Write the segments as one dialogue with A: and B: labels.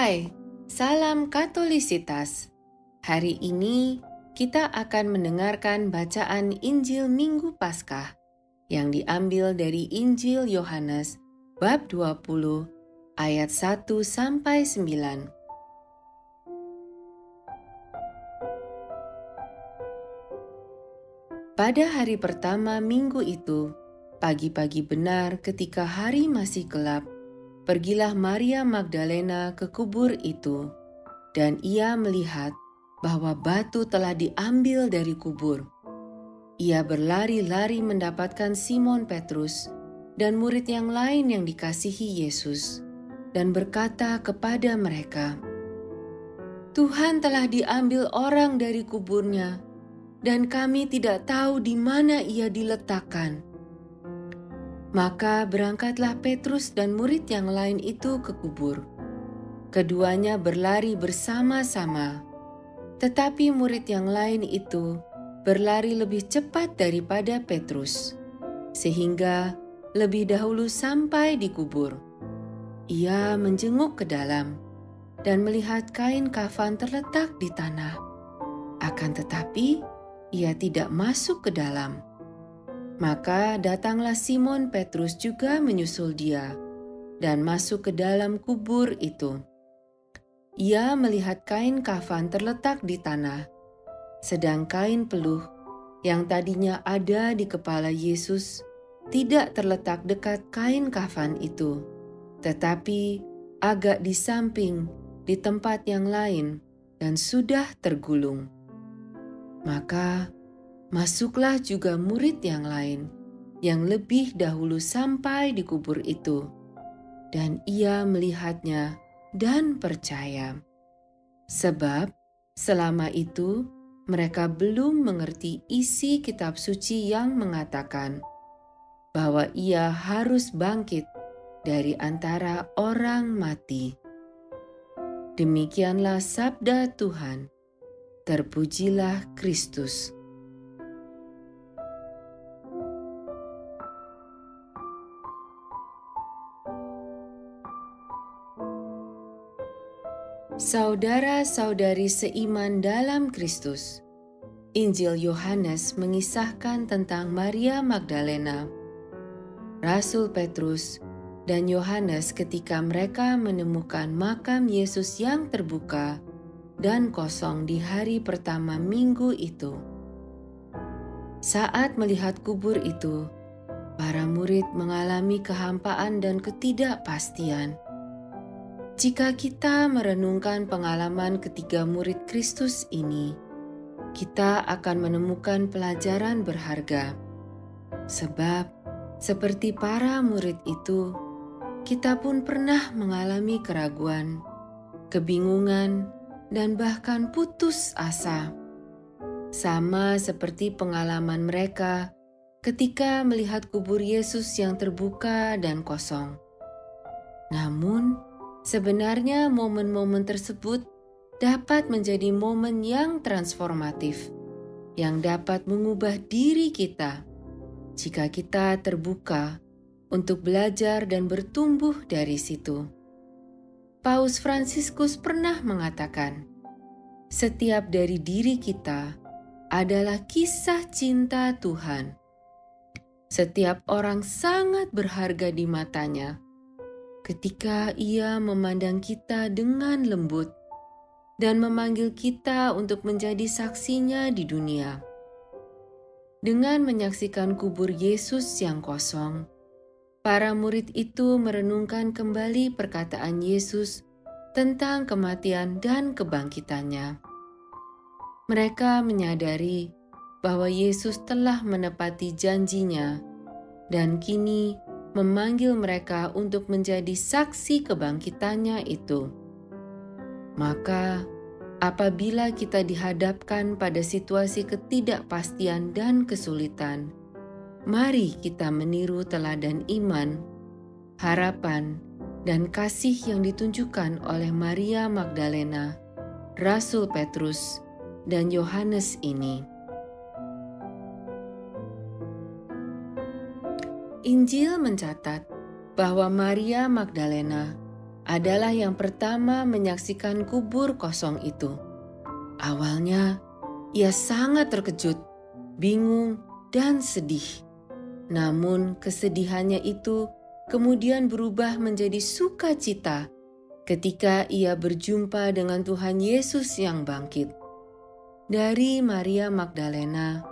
A: Hai, salam Katolisitas. Hari ini kita akan mendengarkan bacaan Injil Minggu Paskah yang diambil dari Injil Yohanes bab 20 ayat 1-9. Pada hari pertama minggu itu, pagi-pagi benar ketika hari masih gelap, pergilah Maria Magdalena ke kubur itu, dan ia melihat bahwa batu telah diambil dari kubur. Ia berlari-lari mendapatkan Simon Petrus dan murid yang lain yang dikasihi Yesus, dan berkata kepada mereka, "Tuhan telah diambil orang dari kuburnya, dan kami tidak tahu di mana ia diletakkan." Maka berangkatlah Petrus dan murid yang lain itu ke kubur. Keduanya berlari bersama-sama, tetapi murid yang lain itu berlari lebih cepat daripada Petrus, sehingga lebih dahulu sampai di kubur. Ia menjenguk ke dalam dan melihat kain kafan terletak di tanah. Akan tetapi, ia tidak masuk ke dalam. Maka datanglah Simon Petrus juga menyusul dia dan masuk ke dalam kubur itu. Ia melihat kain kafan terletak di tanah, sedang kain peluh yang tadinya ada di kepala Yesus tidak terletak dekat kain kafan itu, tetapi agak di samping di tempat yang lain dan sudah tergulung. Maka masuklah juga murid yang lain yang lebih dahulu sampai di kubur itu, dan ia melihatnya dan percaya. Sebab selama itu mereka belum mengerti isi kitab suci yang mengatakan bahwa ia harus bangkit dari antara orang mati. Demikianlah sabda Tuhan. Terpujilah Kristus. Saudara-saudari seiman dalam Kristus, Injil Yohanes mengisahkan tentang Maria Magdalena, Rasul Petrus, dan Yohanes ketika mereka menemukan makam Yesus yang terbuka dan kosong di hari pertama minggu itu. Saat melihat kubur itu, para murid mengalami kehampaan dan ketidakpastian. Jika kita merenungkan pengalaman ketiga murid Kristus ini, kita akan menemukan pelajaran berharga. Sebab, seperti para murid itu, kita pun pernah mengalami keraguan, kebingungan, dan bahkan putus asa. Sama seperti pengalaman mereka ketika melihat kubur Yesus yang terbuka dan kosong. Namun, sebenarnya momen-momen tersebut dapat menjadi momen yang transformatif, yang dapat mengubah diri kita jika kita terbuka untuk belajar dan bertumbuh dari situ. Paus Fransiskus pernah mengatakan, setiap dari diri kita adalah kisah cinta Tuhan. Setiap orang sangat berharga di matanya ketika ia memandang kita dengan lembut dan memanggil kita untuk menjadi saksinya di dunia. Dengan menyaksikan kubur Yesus yang kosong, para murid itu merenungkan kembali perkataan Yesus tentang kematian dan kebangkitannya. Mereka menyadari bahwa Yesus telah menepati janjinya dan kini memanggil mereka untuk menjadi saksi kebangkitannya itu. Maka, apabila kita dihadapkan pada situasi ketidakpastian dan kesulitan, mari kita meniru teladan iman, harapan, dan kasih yang ditunjukkan oleh Maria Magdalena, Rasul Petrus, dan Yohanes ini. Injil mencatat bahwa Maria Magdalena adalah yang pertama menyaksikan kubur kosong itu. Awalnya, ia sangat terkejut, bingung, dan sedih. Namun kesedihannya itu kemudian berubah menjadi sukacita ketika ia berjumpa dengan Tuhan Yesus yang bangkit. Dari Maria Magdalena,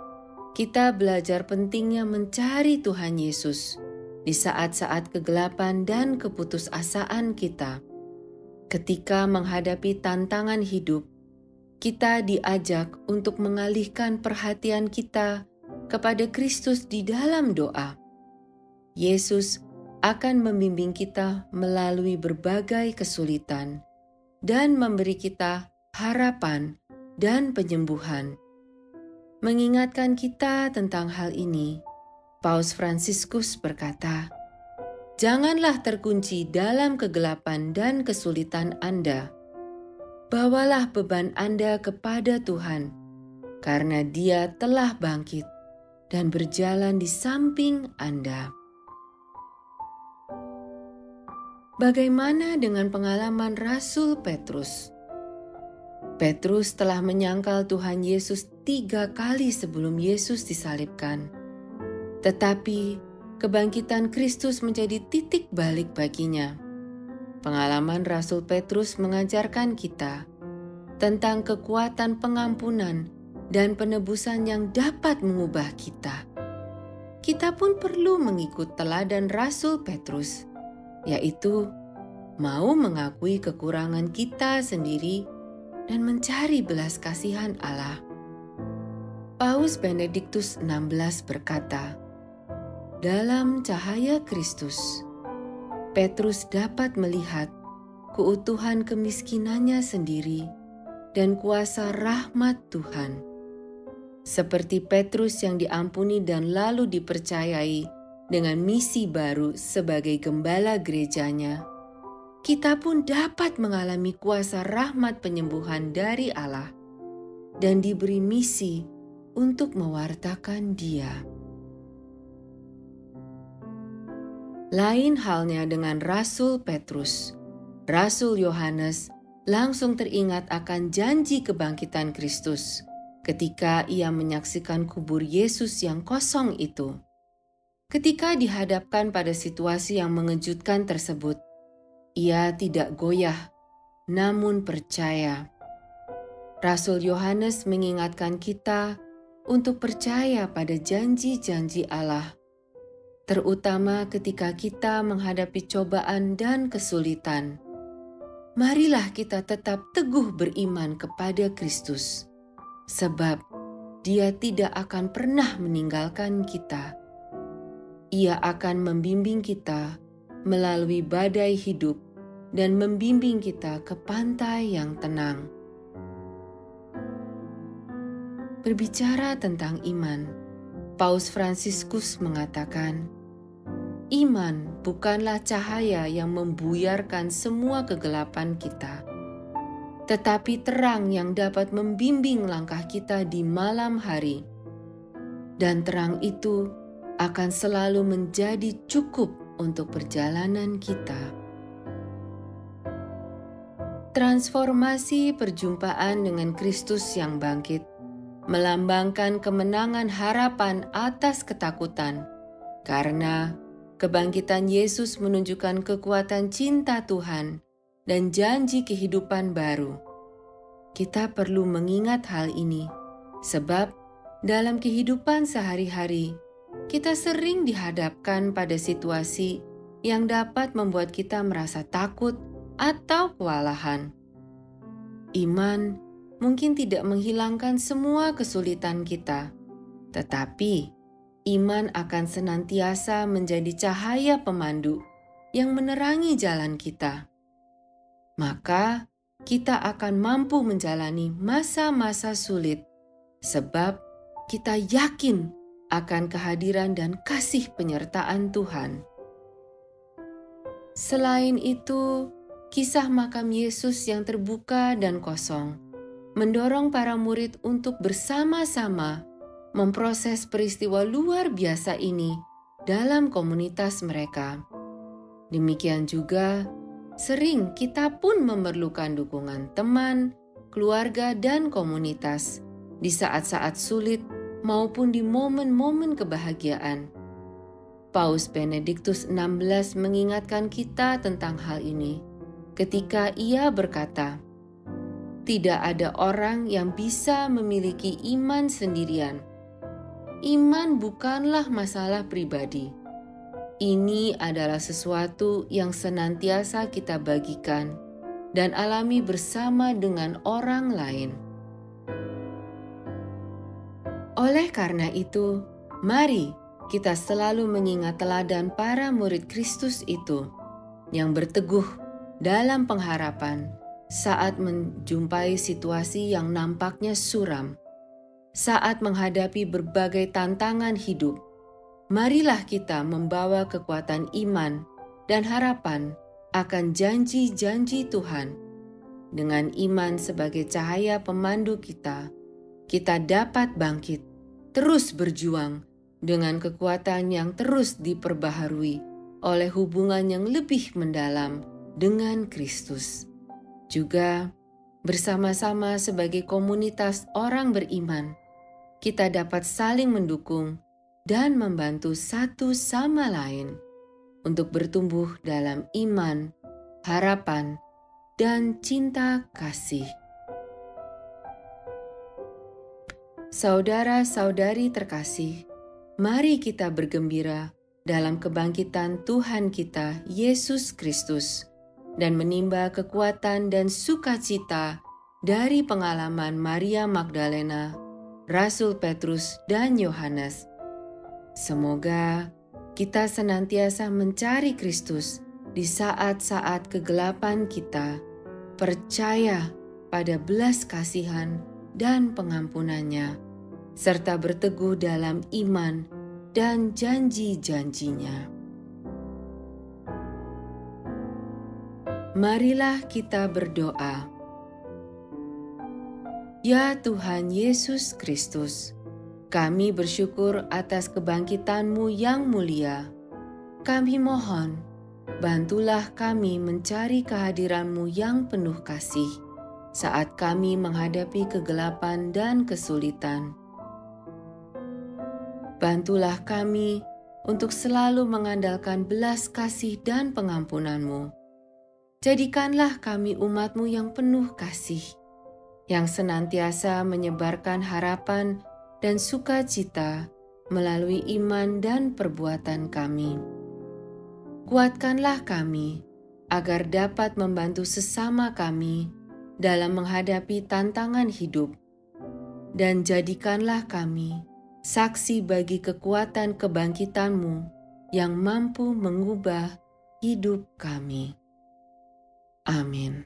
A: kita belajar pentingnya mencari Tuhan Yesus di saat-saat kegelapan dan keputusasaan kita. Ketika menghadapi tantangan hidup, kita diajak untuk mengalihkan perhatian kita kepada Kristus di dalam doa. Yesus akan membimbing kita melalui berbagai kesulitan dan memberi kita harapan dan penyembuhan. Mengingatkan kita tentang hal ini, Paus Fransiskus berkata, "Janganlah terkunci dalam kegelapan dan kesulitan Anda. Bawalah beban Anda kepada Tuhan, karena Dia telah bangkit dan berjalan di samping Anda." Bagaimana dengan pengalaman Rasul Petrus? Petrus telah menyangkal Tuhan Yesus 3 kali sebelum Yesus disalibkan. Tetapi kebangkitan Kristus menjadi titik balik baginya. Pengalaman Rasul Petrus mengajarkan kita tentang kekuatan pengampunan dan penebusan yang dapat mengubah kita. Kita pun perlu mengikut teladan Rasul Petrus, yaitu mau mengakui kekurangan kita sendiri dan mencari belas kasihan Allah. Paus Benediktus XVI berkata, "Dalam cahaya Kristus, Petrus dapat melihat keutuhan kemiskinannya sendiri dan kuasa rahmat Tuhan. Seperti Petrus yang diampuni dan lalu dipercayai dengan misi baru sebagai gembala gerejanya, kita pun dapat mengalami kuasa rahmat penyembuhan dari Allah dan diberi misi untuk mewartakan Dia. Lain halnya dengan Rasul Petrus, Rasul Yohanes langsung teringat akan janji kebangkitan Kristus ketika ia menyaksikan kubur Yesus yang kosong itu. Ketika dihadapkan pada situasi yang mengejutkan tersebut, ia tidak goyah, namun percaya. Rasul Yohanes mengingatkan kita untuk percaya pada janji-janji Allah, terutama ketika kita menghadapi cobaan dan kesulitan. Marilah kita tetap teguh beriman kepada Kristus, sebab Dia tidak akan pernah meninggalkan kita. Ia akan membimbing kita melalui badai hidup dan membimbing kita ke pantai yang tenang. Berbicara tentang iman, Paus Fransiskus mengatakan, iman bukanlah cahaya yang membuyarkan semua kegelapan kita, tetapi terang yang dapat membimbing langkah kita di malam hari. Dan terang itu akan selalu menjadi cukup untuk perjalanan kita. Transformasi perjumpaan dengan Kristus yang bangkit melambangkan kemenangan harapan atas ketakutan, karena kebangkitan Yesus menunjukkan kekuatan cinta Tuhan dan janji kehidupan baru. Kita perlu mengingat hal ini, sebab dalam kehidupan sehari-hari, kita sering dihadapkan pada situasi yang dapat membuat kita merasa takut atau kewalahan. Iman mungkin tidak menghilangkan semua kesulitan kita, tetapi iman akan senantiasa menjadi cahaya pemandu yang menerangi jalan kita. Maka kita akan mampu menjalani masa-masa sulit, sebab kita yakin akan kehadiran dan kasih penyertaan Tuhan. Selain itu, kisah makam Yesus yang terbuka dan kosong mendorong para murid untuk bersama-sama memproses peristiwa luar biasa ini dalam komunitas mereka. Demikian juga Sering kita pun memerlukan dukungan teman, keluarga, dan komunitas di saat-saat sulit maupun di momen-momen kebahagiaan. Paus Benediktus XVI mengingatkan kita tentang hal ini ketika ia berkata, "Tidak ada orang yang bisa memiliki iman sendirian. Iman bukanlah masalah pribadi. Ini adalah sesuatu yang senantiasa kita bagikan dan alami bersama dengan orang lain." Oleh karena itu, mari kita selalu mengingat teladan para murid Kristus itu yang berteguh dalam pengharapan saat menjumpai situasi yang nampaknya suram. Saat menghadapi berbagai tantangan hidup, marilah kita membawa kekuatan iman dan harapan akan janji-janji Tuhan. Dengan iman sebagai cahaya pemandu kita dapat bangkit, terus berjuang dengan kekuatan yang terus diperbaharui oleh hubungan yang lebih mendalam dengan Kristus. Juga bersama-sama sebagai komunitas orang beriman, kita dapat saling mendukung dan membantu satu sama lain untuk bertumbuh dalam iman, harapan, dan cinta kasih. Saudara-saudari terkasih, mari kita bergembira dalam kebangkitan Tuhan kita Yesus Kristus dan menimba kekuatan dan sukacita dari pengalaman Maria Magdalena, Rasul Petrus, dan Yohanes. Semoga kita senantiasa mencari Kristus di saat-saat kegelapan kita, percaya pada belas kasihan dan pengampunannya, serta berteguh dalam iman dan janji-janjinya. Marilah kita berdoa. Ya Tuhan Yesus Kristus, kami bersyukur atas kebangkitan-Mu yang mulia. Kami mohon, bantulah kami mencari kehadiran-Mu yang penuh kasih saat kami menghadapi kegelapan dan kesulitan. Bantulah kami untuk selalu mengandalkan belas kasih dan pengampunan-Mu. Jadikanlah kami umat-Mu yang penuh kasih, yang senantiasa menyebarkan harapan dan sukacita melalui iman dan perbuatan kami. Kuatkanlah kami agar dapat membantu sesama kami dalam menghadapi tantangan hidup, dan jadikanlah kami saksi bagi kekuatan kebangkitan-Mu yang mampu mengubah hidup kami. Amin.